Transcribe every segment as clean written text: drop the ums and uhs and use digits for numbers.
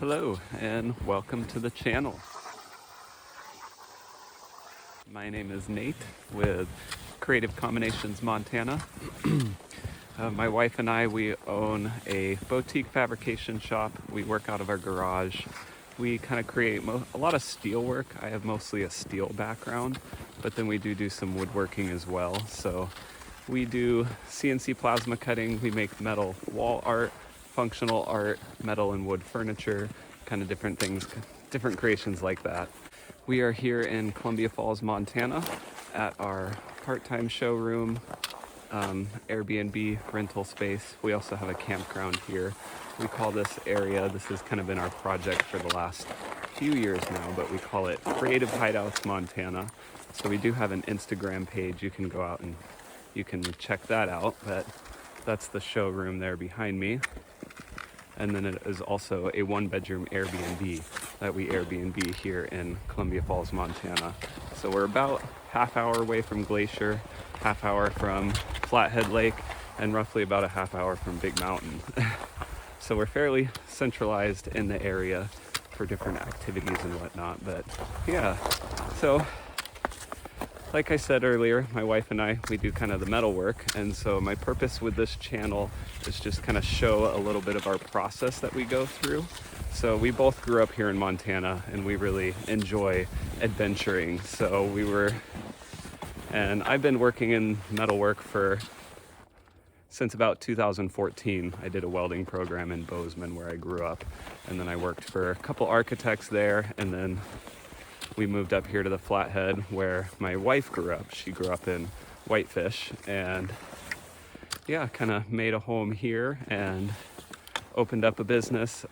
Hello and welcome to the channel. My name is Nate with Creative Combinations Montana. My wife and I, we own a boutique fabrication shop. We work out of our garage. We kind of create a lot of steel work. I have mostly a steel background, but then we do some woodworking as well. So we do CNC plasma cutting. We make metal wall art, functional art, metal and wood furniture, kind of different things, different creations like that. We are here in Columbia Falls, Montana at our part-time showroom, Airbnb rental space. We also have a campground here. We call this area, this has kind of been our project for the last few years now, but we call it Creative Hideouts Montana. So we do have an Instagram page. You can go out and you can check that out, but that's the showroom there behind me. And then it is also a one-bedroom Airbnb that we Airbnb here in Columbia Falls, Montana. So we're about half hour away from Glacier, half hour from Flathead Lake, and roughly about a half hour from Big Mountain. So we're fairly centralized in the area for different activities and whatnot. But yeah, so like I said earlier, my wife and I, we do kind of the metal work. And so my purpose with this channel is just kind of show a little bit of our process that we go through. So we both grew up here in Montana and we really enjoy adventuring. So and I've been working in metalwork since about 2014. I did a welding program in Bozeman where I grew up. And then I worked for a couple architects there, and then we moved up here to the Flathead where my wife grew up. She grew up in Whitefish, and yeah, kind of made a home here and opened up a business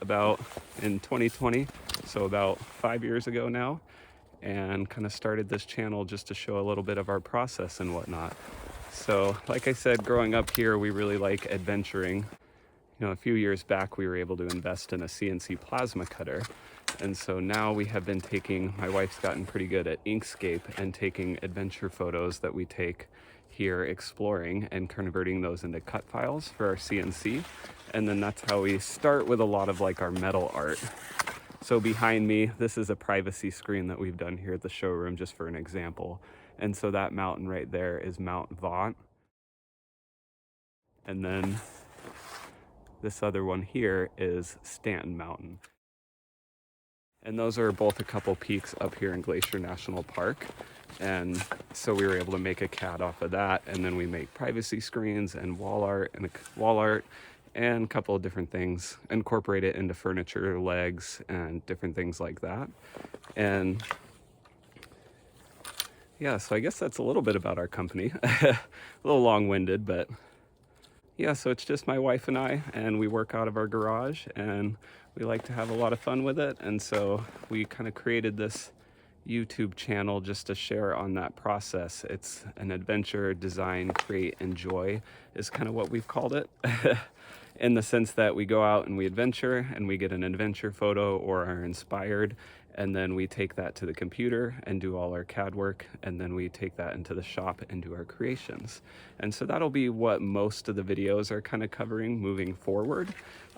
in 2020, so about 5 years ago now, and kind of started this channel just to show a little bit of our process and whatnot. So like I said, growing up here, we really like adventuring. You know, a few years back, we were able to invest in a CNC plasma cutter. And so now we have been my wife's gotten pretty good at Inkscape and taking adventure photos that we take here exploring and converting those into cut files for our CNC. And then that's how we start with a lot of like our metal art. So behind me, this is a privacy screen that we've done here at the showroom just for an example. And so that mountain right there is Mount Vaught. And then this other one here is Stanton Mountain. And those are both a couple peaks up here in Glacier National Park. And so we were able to make a CAD off of that. And then we make privacy screens and wall art and a couple of different things, incorporate it into furniture, legs, and different things like that. And yeah, so I guess that's a little bit about our company. A little long-winded, but yeah, so it's just my wife and I, and we work out of our garage, and we like to have a lot of fun with it. And so we kind of created this YouTube channel just to share on that process. It's an adventure, design, create, enjoy is kind of what we've called it. In the sense that we go out and we adventure and we get an adventure photo or are inspired, and then we take that to the computer and do all our CAD work, and then we take that into the shop and do our creations. And so that'll be what most of the videos are kind of covering moving forward.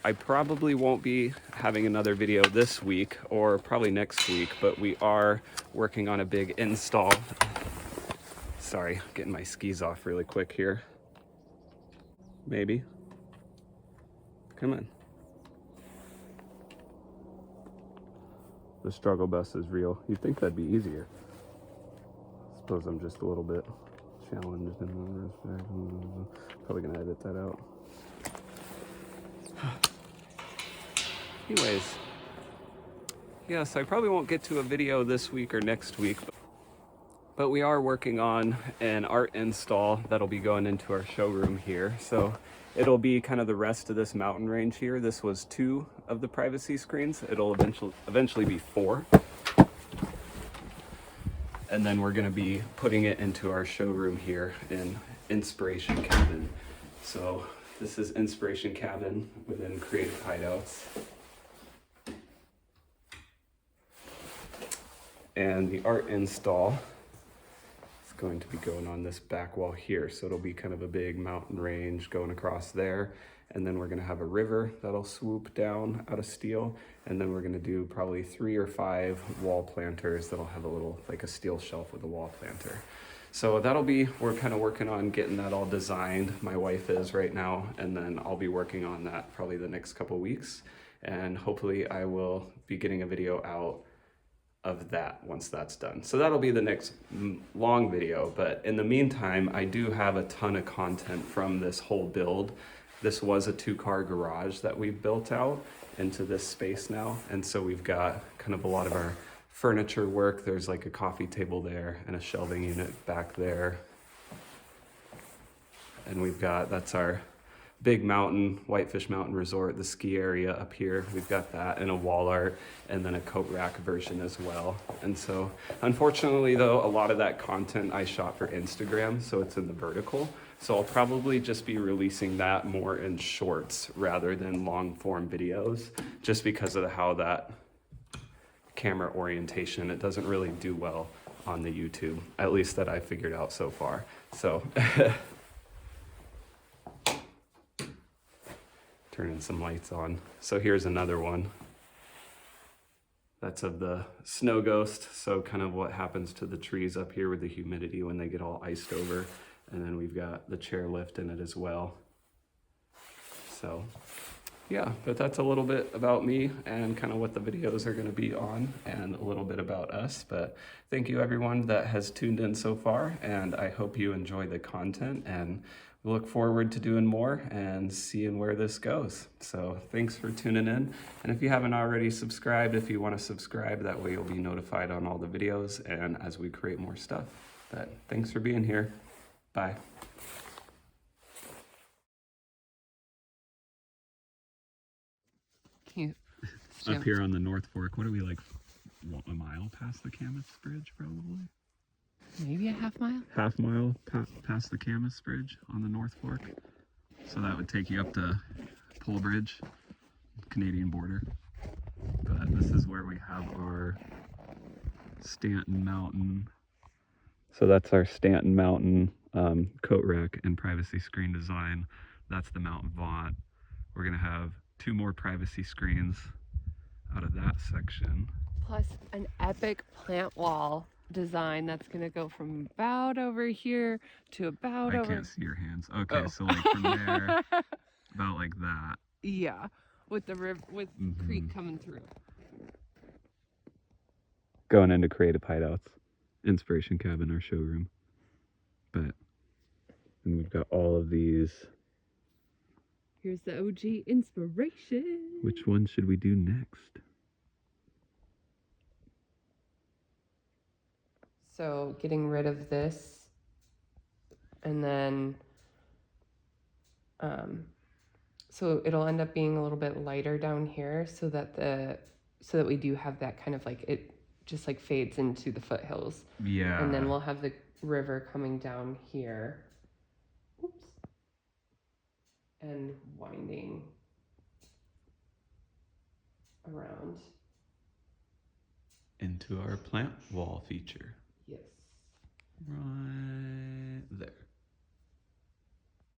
I probably won't be having another video this week or probably next week, but we are working on a big install. Sorry, getting my skis off really quick here. Maybe. Come on. The struggle bus is real. You'd think that'd be easier. I suppose I'm just a little bit challenged in that respect. Probably gonna edit that out. Anyways, yeah, so I probably won't get to a video this week or next week, but we are working on an art install that'll be going into our showroom here. So it'll be kind of the rest of this mountain range here. This was 2 of the privacy screens. It'll eventually be 4. And then we're gonna be putting it into our showroom here in Inspiration Cabin. So this is Inspiration Cabin within Creative Hideouts. And the art install is going to be going on this back wall here. So it'll be kind of a big mountain range going across there. and then we're gonna have a river that'll swoop down out of steel, and then we're gonna do probably 3 or 5 wall planters that'll have a little, like a steel shelf with a wall planter. So that'll be, we're kind of working on getting that all designed. My wife is right now, and then I'll be working on that probably the next couple weeks. And hopefully I will be getting a video out of that once that's done. So that'll be the next long video. But in the meantime, I do have a ton of content from this whole build. This was a 2-car garage that we built out into this space now. And so we've got kind of a lot of our furniture work. There's like a coffee table there and a shelving unit back there. And we've got, that's our big mountain, Whitefish Mountain Resort, the ski area up here. We've got that and a wall art and then a coat rack version as well. And so unfortunately though, a lot of that content I shot for Instagram, so it's in the vertical. So I'll probably just be releasing that more in shorts rather than long form videos, just because of how that camera orientation, it doesn't really do well on the YouTube, at least that I figured out so far. So turning some lights on. So here's another one. That's of the snow ghost. So kind of what happens to the trees up here with the humidity when they get all iced over. And then we've got the chairlift in it as well. So yeah, but that's a little bit about me and kind of what the videos are going to be on and a little bit about us. But thank you everyone that has tuned in so far, and I hope you enjoy the content, and we look forward to doing more and seeing where this goes. So thanks for tuning in. And if you haven't already subscribed, if you want to subscribe, that way you'll be notified on all the videos and as we create more stuff. But thanks for being here. Bye. Up here on the North Fork, what are we, like a mile past the Camas Bridge probably? Maybe a half mile? Half mile past the Camas Bridge on the North Fork. So that would take you up to Pole Bridge, Canadian border. But this is where we have our Stanton Mountain. So that's our Stanton Mountain coat rack and privacy screen design. That's the Mount Vaught. We're gonna have 2 more privacy screens out of that section. Plus an epic plant wall design that's going to go from about over here to about over... I can't see your hands. Okay, so like from there, about like that. Yeah, with the river, with creek coming through. Going into Creative Hideouts, Inspiration Cabin, our showroom. But, and we've got all of these. Here's the OG inspiration. Which one should we do next? So getting rid of this, and then, so it'll end up being a little bit lighter down here, so that we do have that kind of like, it just like fades into the foothills. Yeah. And then we'll have the river coming down here. Oops. And winding around into our plant wall feature. Yes. Right there.